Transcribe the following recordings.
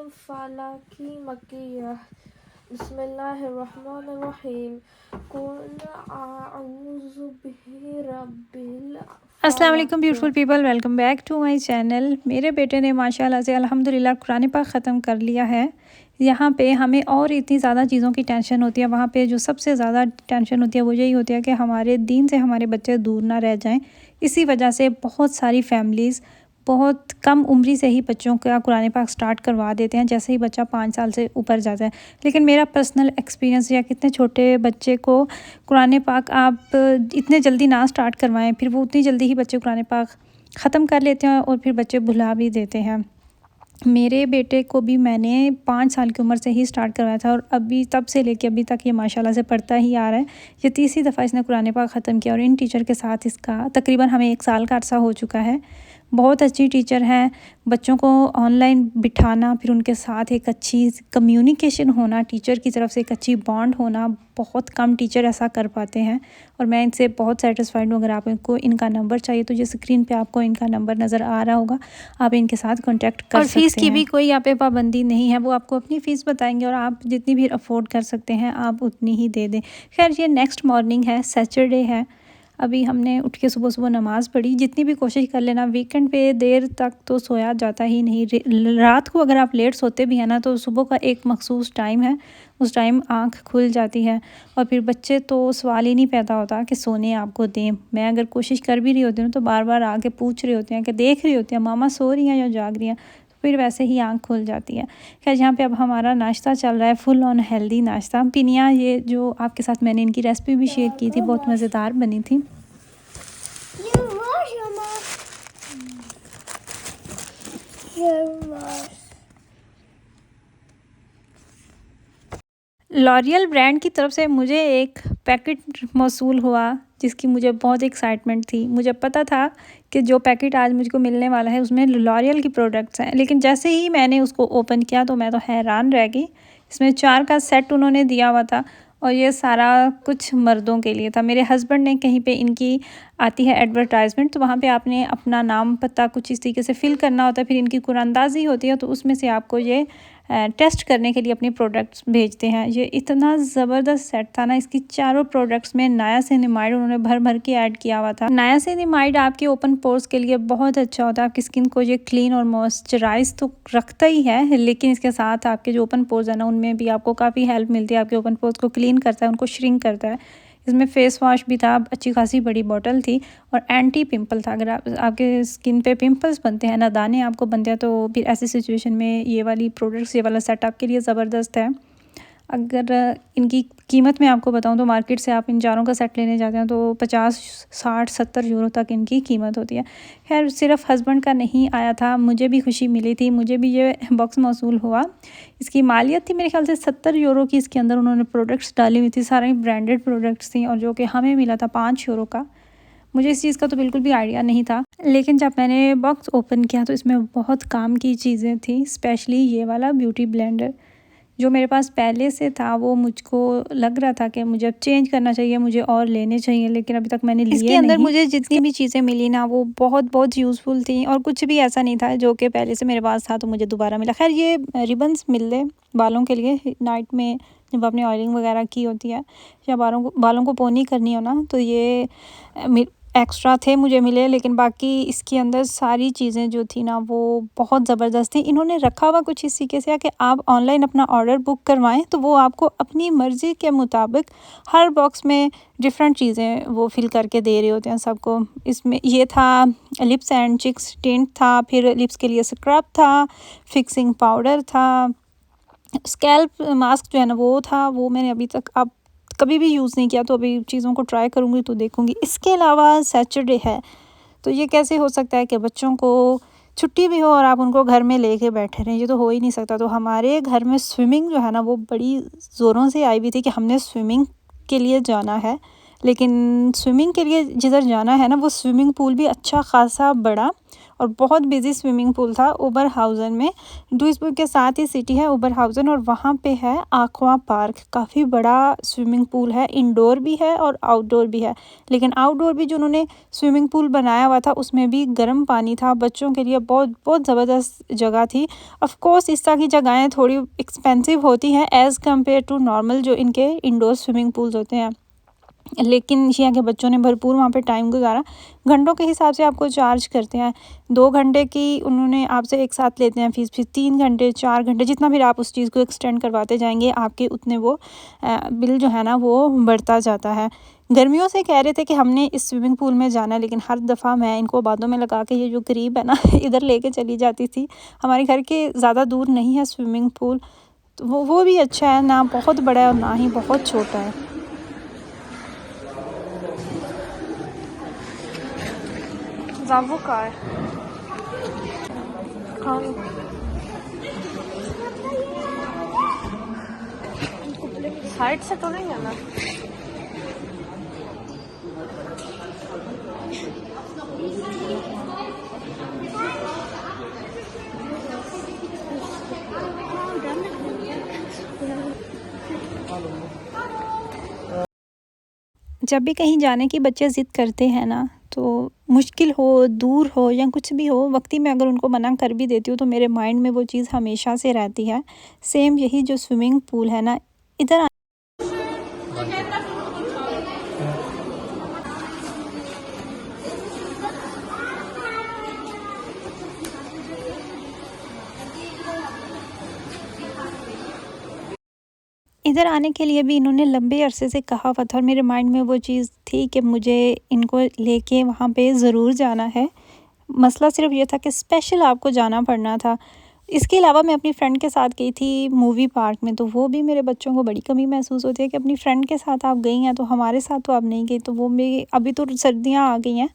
फलाकी मक्किय्यह बिस्मिल्लाहिर्रहमानिर्रहीम कुल अऊज़ु बिरब्बिल अस्सलाम वालेकुम फलक। Beautiful people, welcome back to my channel. मेरे बेटे ने माशाल्लाह से अल्हम्दुलिल्लाह कुरान पाक ख़त्म कर लिया है। यहाँ पे हमें और इतनी ज़्यादा चीज़ों की टेंशन होती है, वहाँ पे जो सबसे ज़्यादा टेंशन होती है वो यही होती है कि हमारे दीन से हमारे बच्चे दूर ना रह जाएं। इसी वजह से बहुत सारी फैमिलीज़ बहुत कम उम्री से ही बच्चों का कुरान पाक स्टार्ट करवा देते हैं, जैसे ही बच्चा 5 साल से ऊपर जाता है। लेकिन मेरा पर्सनल एक्सपीरियंस या कितने छोटे बच्चे को कुरान पाक आप इतने जल्दी ना स्टार्ट करवाएं, फिर वो उतनी जल्दी ही बच्चे कुरान पाक ख़त्म कर लेते हैं और फिर बच्चे भुला भी देते हैं। मेरे बेटे को भी मैंने 5 साल की उम्र से ही स्टार्ट करवाया था और अभी तब से लेके अभी तक ये माशाल्लाह से पढ़ता ही आ रहा है। ये तीसरी दफ़ा इसने कुरान पाक ख़त्म किया और इन टीचर के साथ इसका तकरीबन हमें 1 साल का अरसा हो चुका है। बहुत अच्छी टीचर हैं। बच्चों को ऑनलाइन बिठाना, फिर उनके साथ एक अच्छी कम्युनिकेशन होना, टीचर की तरफ से एक अच्छी बॉन्ड होना, बहुत कम टीचर ऐसा कर पाते हैं और मैं इनसे बहुत सेटिस्फाइड हूँ। अगर आपको इनका नंबर चाहिए तो जो स्क्रीन पे आपको इनका नंबर नज़र आ रहा होगा, आप इनके साथ कॉन्टैक्ट कर सकते हैं। और फ़ीस की भी कोई यहाँ पे पाबंदी नहीं है, वो आपको अपनी फ़ीस बताएंगे और आप जितनी भी अफोर्ड कर सकते हैं आप उतनी ही दे दें। खैर, ये नेक्स्ट मॉर्निंग है, सैटरडे है। अभी हमने उठ के सुबह सुबह नमाज़ पढ़ी। जितनी भी कोशिश कर लेना, वीकेंड पे देर तक तो सोया जाता ही नहीं। रात को अगर आप लेट सोते भी हैं ना, तो सुबह का एक मखसूस टाइम है, उस टाइम आँख खुल जाती है और फिर बच्चे तो सवाल ही नहीं पैदा होता कि सोने आपको दें। मैं अगर कोशिश कर भी रही होती हूँ तो बार बार आके पूछ रहे होते हैं कि देख रही होती हैं मामा सो रही हैं या जाग रही हैं, फिर वैसे ही आँख खुल जाती है। खैर, यहाँ पे अब हमारा नाश्ता चल रहा है, फुल ऑन हेल्दी नाश्ता। पिनिया, ये जो आपके साथ मैंने इनकी रेसिपी भी शेयर की थी, बहुत मज़ेदार बनी थी। लॉरियल ब्रांड की तरफ से मुझे एक पैकेट मौसूल हुआ जिसकी मुझे बहुत एक्साइटमेंट थी। मुझे पता था कि जो पैकेट आज मुझको मिलने वाला है उसमें लॉरियल की प्रोडक्ट्स हैं, लेकिन जैसे ही मैंने उसको ओपन किया तो मैं तो हैरान रह गई। इसमें 4 का सेट उन्होंने दिया हुआ था और ये सारा कुछ मर्दों के लिए था। मेरे हस्बैंड ने कहीं पे इनकी आती है एडवर्टाइजमेंट, तो वहाँ पे आपने अपना नाम पता कुछ इस तरीके से फ़िल करना होता है, फिर इनकी कुरानंदाज़ी होती है, तो उसमें से आपको ये टेस्ट करने के लिए अपनी प्रोडक्ट्स भेजते हैं। ये इतना ज़बरदस्त सेट था ना, इसकी चारों प्रोडक्ट्स में नायासिनामाइड उन्होंने भर भर के ऐड किया हुआ था। नायासिनामाइड आपके ओपन पोर्स के लिए बहुत अच्छा होता है, आपकी स्किन को ये क्लीन और मॉइस्चराइज तो रखता ही है, लेकिन इसके साथ आपके जो ओपन पोर्स है ना, उनमें भी आपको काफ़ी हेल्प मिलती है। आपके ओपन पोर्स को क्लीन करता है, उनको श्रिंक करता है। इसमें फ़ेस वॉश भी था, अच्छी खासी बड़ी बॉटल थी और एंटी पिंपल था। अगर आपके स्किन पे पिंपल्स बनते हैं ना, दाने आपको बनते हैं, तो फिर ऐसी सिचुएशन में ये वाली प्रोडक्ट्स, ये वाला सेट आपके लिए ज़बरदस्त है। अगर इनकी कीमत मैं आपको बताऊं तो मार्केट से आप इन चारों का सेट लेने जाते हैं तो 50, 60, 70 यूरो तक इनकी कीमत होती है। खैर, सिर्फ हस्बैंड का नहीं आया था, मुझे भी खुशी मिली थी, मुझे भी ये बॉक्स मौसूल हुआ। इसकी मालियत थी मेरे ख्याल से 70 यूरो की। इसके अंदर उन्होंने प्रोडक्ट्स डाली हुई थी, सारी ब्रांडेड प्रोडक्ट्स थी और जो कि हमें मिला था 5 यूरो का। मुझे इस चीज़ का तो बिल्कुल भी आइडिया नहीं था, लेकिन जब मैंने बॉक्स ओपन किया तो इसमें बहुत काम की चीज़ें थी। स्पेशली ये वाला ब्यूटी ब्लेंडर जो मेरे पास पहले से था, वो मुझको लग रहा था कि मुझे अब चेंज करना चाहिए, मुझे और लेने चाहिए, लेकिन अभी तक मैंने लिए नहीं। इसके अंदर मुझे जितनी भी चीज़ें मिली ना, वो बहुत बहुत यूज़फुल थी और कुछ भी ऐसा नहीं था जो कि पहले से मेरे पास था तो मुझे दोबारा मिला। खैर, ये रिबन्स मिल गए बालों के लिए। नाइट में जब आपने ऑयलिंग वगैरह की होती है या बालों को पोनी करनी हो ना, तो ये एक्स्ट्रा थे, मुझे मिले। लेकिन बाकी इसके अंदर सारी चीज़ें जो थी ना, वो बहुत ज़बरदस्त थी। इन्होंने रखा हुआ कुछ इस तरीके से है कि आप ऑनलाइन अपना ऑर्डर बुक करवाएं तो वो आपको अपनी मर्ज़ी के मुताबिक हर बॉक्स में डिफरेंट चीज़ें वो फिल करके दे रहे होते हैं सबको। इसमें ये था लिप्स एंड चिक्स टिंट था, फिर लिप्स के लिए स्क्रब था, फिक्सिंग पाउडर था, स्कैल्प मास्क जो है ना वो था। वो मैंने अभी तक अब कभी भी यूज़ नहीं किया, तो अभी चीज़ों को ट्राई करूँगी तो देखूँगी। इसके अलावा सैटरडे है तो ये कैसे हो सकता है कि बच्चों को छुट्टी भी हो और आप उनको घर में लेके बैठे रहें, ये तो हो ही नहीं सकता। तो हमारे घर में स्विमिंग जो है ना, वो बड़ी ज़ोरों से आई हुई थी कि हमने स्विमिंग के लिए जाना है। लेकिन स्विमिंग के लिए जिधर जाना है ना, वो स्विमिंग पूल भी अच्छा खासा बड़ा और बहुत बिजी स्विमिंग पूल था ओबरहाउज़न में। दुइसबुर्ग के साथ ही सिटी है ओबरहाउज़न और वहाँ पे है aqua पार्क। काफ़ी बड़ा स्विमिंग पूल है, इंडोर भी है और आउटडोर भी है। लेकिन आउटडोर भी जो उन्होंने स्विमिंग पूल बनाया हुआ था उसमें भी गर्म पानी था। बच्चों के लिए बहुत बहुत ज़बरदस्त जगह थी। ऑफ़ कोर्स इस तरह की जगहें थोड़ी एक्सपेंसिव होती हैं एज़ कम्पेयर टू नॉर्मल जो इनके इंडोर स्विमिंग पूल्स होते हैं। लेकिन यहाँ के बच्चों ने भरपूर वहाँ पे टाइम गुजारा। घंटों के हिसाब से आपको चार्ज करते हैं। 2 घंटे की उन्होंने आपसे एक साथ लेते हैं फ़ीस, फिर 3 घंटे, 4 घंटे, जितना फिर आप उस चीज़ को एक्सटेंड करवाते जाएँगे आपके उतने वो बिल जो है ना वो बढ़ता जाता है। गर्मियों से कह रहे थे कि हमने इस स्विमिंग पूल में जाना है, लेकिन हर दफ़ा मैं इनको बातों में लगा के ये जो करीब है ना इधर लेके चली जाती थी। हमारे घर के ज़्यादा दूर नहीं है स्विमिंग पूल, तो वो भी अच्छा है, ना बहुत बड़ा है और ना ही बहुत छोटा है। Zavucar. Come. साइड से तो नहीं है ना? जब भी कहीं जाने की बच्चे ज़िद करते हैं ना, तो मुश्किल हो, दूर हो या कुछ भी हो, वक़्ती मैं अगर उनको मना कर भी देती हूँ, तो मेरे माइंड में वो चीज़ हमेशा से रहती है। सेम यही जो स्विमिंग पूल है ना, इधर इधर आने के लिए भी इन्होंने लंबे अरसे से कहा हुआ था और मेरे माइंड में वो चीज़ थी कि मुझे इनको लेके वहाँ पे ज़रूर जाना है। मसला सिर्फ़ ये था कि स्पेशल आपको जाना पड़ना था। इसके अलावा मैं अपनी फ्रेंड के साथ गई थी मूवी पार्क में, तो वो भी मेरे बच्चों को बड़ी कमी महसूस होती है कि अपनी फ्रेंड के साथ आप गई हैं, तो हमारे साथ तो आप नहीं गई। तो वो भी अभी तो सर्दियाँ आ गई हैं,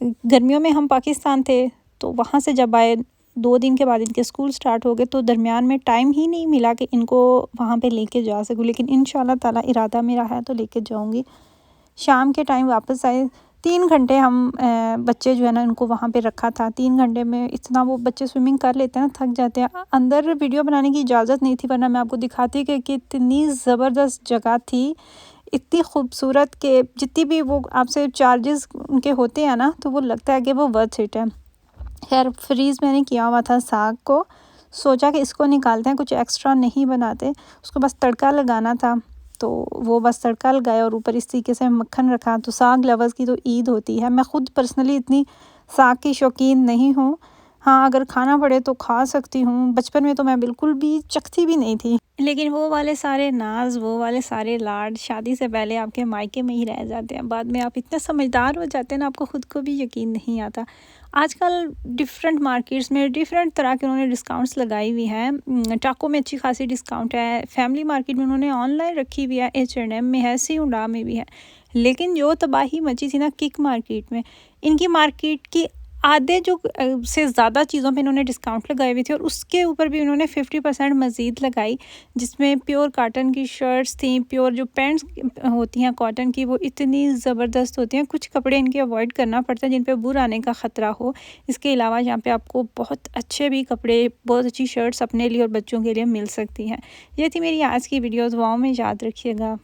गर्मियों में हम पाकिस्तान थे, तो वहाँ से जब आए 2 दिन के बाद इनके स्कूल स्टार्ट हो गए, तो दरमियान में टाइम ही नहीं मिला कि इनको वहाँ पे लेके जा सकूँ। लेकिन इंशाल्लाह ताला इरादा मेरा है तो लेके जाऊँगी। शाम के टाइम वापस आए, 3 घंटे हम बच्चे जो है ना उनको वहाँ पे रखा था। 3 घंटे में इतना वो बच्चे स्विमिंग कर लेते हैं ना, थक जाते हैं। अंदर वीडियो बनाने की इजाज़त नहीं थी, वरना मैं आपको दिखाती कि कितनी ज़बरदस्त जगह थी, इतनी खूबसूरत कि जितनी भी वो आपसे चार्जेस उनके होते हैं ना, तो वो लगता है कि वो वर्थ इट है। खैर फ्रीज़ मैंने किया हुआ था साग को, सोचा कि इसको निकालते हैं, कुछ एक्स्ट्रा नहीं बनाते, उसको बस तड़का लगाना था। तो वो बस तड़का लगाया और ऊपर इस तरीके से मक्खन रखा। तो साग लवर्स की तो ईद होती है। मैं ख़ुद पर्सनली इतनी साग की शौकीन नहीं हूँ। हाँ, अगर खाना पड़े तो खा सकती हूँ। बचपन में तो मैं बिल्कुल भी चखती भी नहीं थी। लेकिन वो वाले सारे नाज़, वो वाले सारे लाड शादी से पहले आपके मायके में ही रह जाते हैं। बाद में आप इतने समझदार हो जाते हैं ना, आपको ख़ुद को भी यकीन नहीं आता। आजकल डिफरेंट मार्केट्स में डिफरेंट तरह के उन्होंने डिस्काउंट्स लगाई हुई हैं। टाको में अच्छी खासी डिस्काउंट है, फैमिली मार्केट में उन्होंने ऑनलाइन रखी हुई है, H&M में है, C&A में भी है। लेकिन जो तबाही मची थी ना किक मार्केट में, इनकी मार्केट की आधे जो से ज़्यादा चीज़ों पे इन्होंने डिस्काउंट लगाए हुए थे और उसके ऊपर भी उन्होंने 50% मज़ीद लगाई, जिसमें प्योर कॉटन की शर्ट्स थी, प्योर जो पैंट्स होती हैं कॉटन की, वो इतनी ज़बरदस्त होती हैं। कुछ कपड़े इनके अवॉइड करना पड़ता है जिन पे बुर आने का ख़तरा हो। इसके अलावा यहाँ पे आपको बहुत अच्छे भी कपड़े, बहुत अच्छी शर्ट्स अपने लिए और बच्चों के लिए मिल सकती हैं। ये थी मेरी आज की वीडियो, दुआओं में याद रखिएगा।